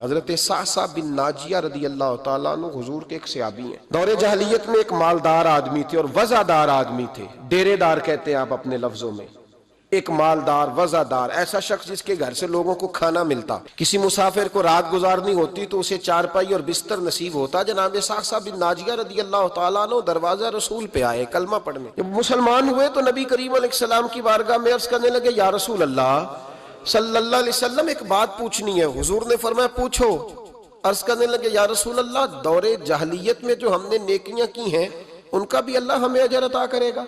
حضرت صعصع بن ناجیہ رضی اللہ تعالیٰ عنہ حضور کے ایک صحابی ہیں۔ دور جاہلیت میں ایک مالدار آدمی تھے اور وزادار آدمی تھے، ڈیرے دار کہتے ہیں آپ اپنے لفظوں میں۔ ایک مالدار وزادار، ایسا شخص جس کے گھر سے لوگوں کو کھانا ملتا، کسی مسافر کو رات گزارنی ہوتی تو اسے چارپائی اور بستر نصیب ہوتا۔ جناب صعصع بن ناجیہ رضی اللہ تعالیٰ عنہ دروازہ رسول پہ آئے کلمہ پڑھنے۔ جب مسلمان ہوئے تو نبی کریم علیہ السلام کی بارگاہ میں عرض کرنے لگے، یا رسول اللہ صلی اللہ علیہ وسلم ایک بات پوچھنی ہے۔ حضور نے فرمایا پوچھو۔ عرض کرنے لگے، یا رسول اللہ دور جاہلیت میں جو ہم نے نیکیاں کی ہیں ان کا بھی اللہ ہمیں اجر عطا کرے گا؟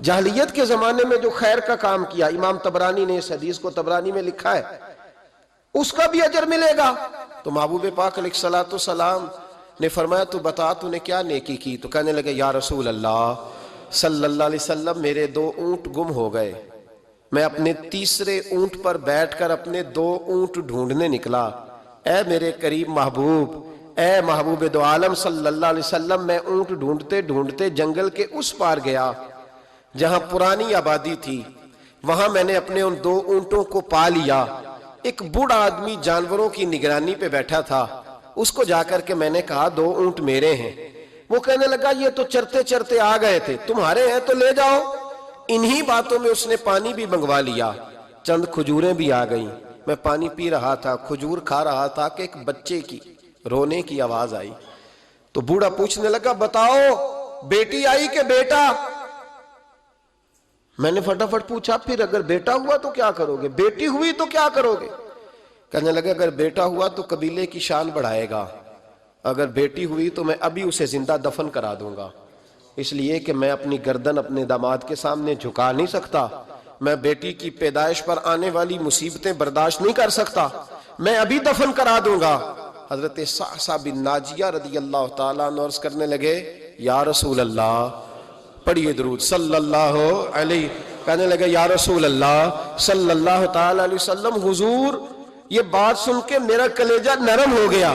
جاہلیت کے زمانے میں جو خیر کا کام کیا، امام طبرانی نے اس حدیث کو طبرانی میں لکھا ہے، اس کا بھی اجر ملے گا؟ تو محبوب پاک علیہ الصلوۃ والسلام نے فرمایا تو بتا تو نے کیا نیکی کی؟ تو کہنے لگے، یا رسول اللہ صلی اللہ علیہ وسلم میرے 2 اونٹ گم ہو گئے، میں اپنے تیسرے اونٹ پر بیٹھ کر اپنے 2 اونٹ ڈھونڈنے نکلا۔ اے میرے قریب محبوب، اے محبوب دو عالم صلی اللہ علیہ وسلم، میں اونٹ ڈھونڈتے ڈھونڈتے جنگل کے اس پار گیا جہاں پرانی آبادی تھی، وہاں میں نے اپنے ان 2 اونٹوں کو پا لیا۔ ایک بوڑھا آدمی جانوروں کی نگرانی پہ بیٹھا تھا، اس کو جا کر کے میں نے کہا 2 اونٹ میرے ہیں۔ وہ کہنے لگا یہ تو چرتے چرتے آ گئے تھے، تمہارے ہیں تو لے جاؤ۔ انہی باتوں میں اس نے پانی بھی منگوا لیا، چند کھجوریں بھی آ گئیں۔ میں پانی پی رہا تھا، کھجور کھا رہا تھا کہ ایک بچے کی رونے کی آواز آئی۔ تو بوڑھا پوچھنے لگا بتاؤ بیٹی آئی کہ بیٹا؟ میں نے فٹافٹ پوچھا پھر اگر بیٹا ہوا تو کیا کرو گے، بیٹی ہوئی تو کیا کرو گے؟ کہنے لگا اگر بیٹا ہوا تو قبیلے کی شان بڑھائے گا، اگر بیٹی ہوئی تو میں ابھی اسے زندہ دفن کرا دوں گا، اس لیے کہ میں اپنی گردن اپنے داماد کے سامنے جھکا نہیں سکتا، میں بیٹی کی پیدائش پر آنے والی مصیبتیں برداشت نہیں کر سکتا، میں ابھی دفن کرا دوں گا۔ حضرت صعصع بن ناجیہ رضی اللہ تعالیٰ عنہ عرض کرنے لگے، یا رسول اللہ، پڑھیے درود صلی اللہ علیہ، کہنے لگے یا رسول اللہ صلی اللہ تعالیٰ علیہ وسلم، حضور یہ بات سن کے میرا کلیجہ نرم ہو گیا۔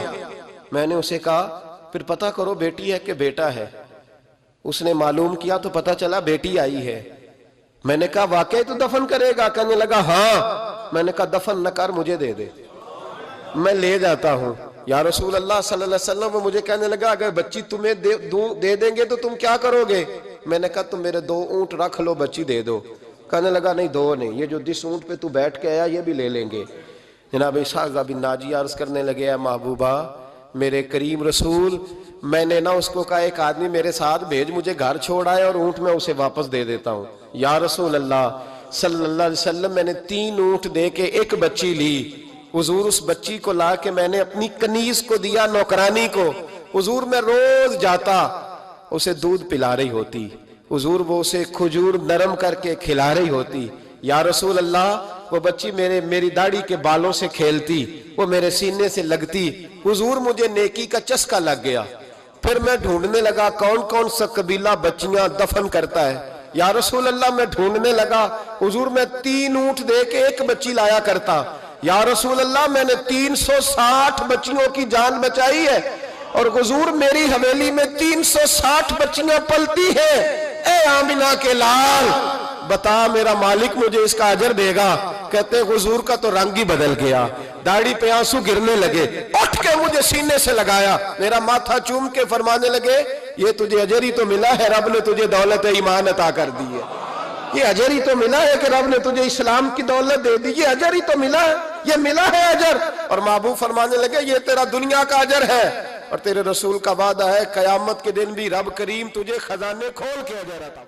میں نے اسے کہا پھر پتہ کرو بیٹی ہے کہ بیٹا ہے۔ اس نے معلوم کیا تو پتہ چلا بیٹی آئی ہے۔ میں نے کہا واقعی تو دفن کرے گا؟ کہنے لگا ہاں۔ میں نے کہا دفن نہ کر، مجھے دے دے، میں لے جاتا ہوں۔ یا رسول اللہ صلی اللہ علیہ وسلم، وہ مجھے کہنے لگا اگر بچی تمہیں دے دیں گے تو تم کیا کرو گے؟ میں نے کہا تم میرے 2 اونٹ رکھ لو، بچی دے دو۔ کہنے لگا نہیں 2 نہیں، یہ جو جس اونٹ پہ تو بیٹھ کے آیا یہ بھی لے لیں گے۔ جناب صعصع بن ناجیہ عرض کرنے لگے، اے محبوبہ میرے کریم رسول، میں نے نہ اس کو کہا ایک آدمی میرے ساتھ بھیج، مجھے گھر چھوڑ آئے اور اونٹ میں اسے واپس دے دیتا ہوں۔ یا رسول اللہ صلی اللہ علیہ وسلم، میں نے 3 اونٹ دے کے ایک بچی لی۔ حضور اس بچی کو لا کے میں نے اپنی کنیز کو دیا، نوکرانی کو۔ حضور میں روز جاتا، اسے دودھ پلا رہی ہوتی، حضور وہ اسے کھجور نرم کر کے کھلا رہی ہوتی۔ یا رسول اللہ وہ بچی میری داڑھی کے بالوں سے کھیلتی، وہ میرے سینے سے لگتی۔ حضور مجھے نیکی کا چسکا لگ گیا۔ پھر میں ڈھونڈنے لگا کون کون سا قبیلہ بچیاں دفن کرتا ہے۔ یا رسول اللہ میں ڈھونڈنے لگا، حضور میں 3 اونٹ دے کے ایک بچی لایا کرتا۔ یا رسول اللہ میں نے 360 بچیوں کی جان بچائی ہے، اور حضور میری حویلی میں 360 بچیاں پلتی ہیں۔ اے آمنہ کے لال، بتا میرا مالک مجھے اس کا اجر دے گا؟ کہتے ہیں حضور کا تو رنگ ہی بدل گیا، داڑھی پہ آنسو گرنے لگے، اٹھ کے مجھے سینے سے لگایا، میرا ماتھا چوم کے فرمانے لگے یہ تجھے اجر ہی تو ملا ہے، رب نے تجھے دولت ایمان عطا کر دی ہے۔ یہ اجر ہی تو ملا ہے کہ رب نے تجھے اسلام کی دولت دے دی، یہ اجر ہی تو ملا ہے، یہ ملا ہے اجر۔ اور محبوب فرمانے لگے یہ تیرا دنیا کا اجر ہے، اور تیرے رسول کا وعدہ ہے قیامت کے دن بھی رب کریم تجھے خزانے کھول کے اجر عطا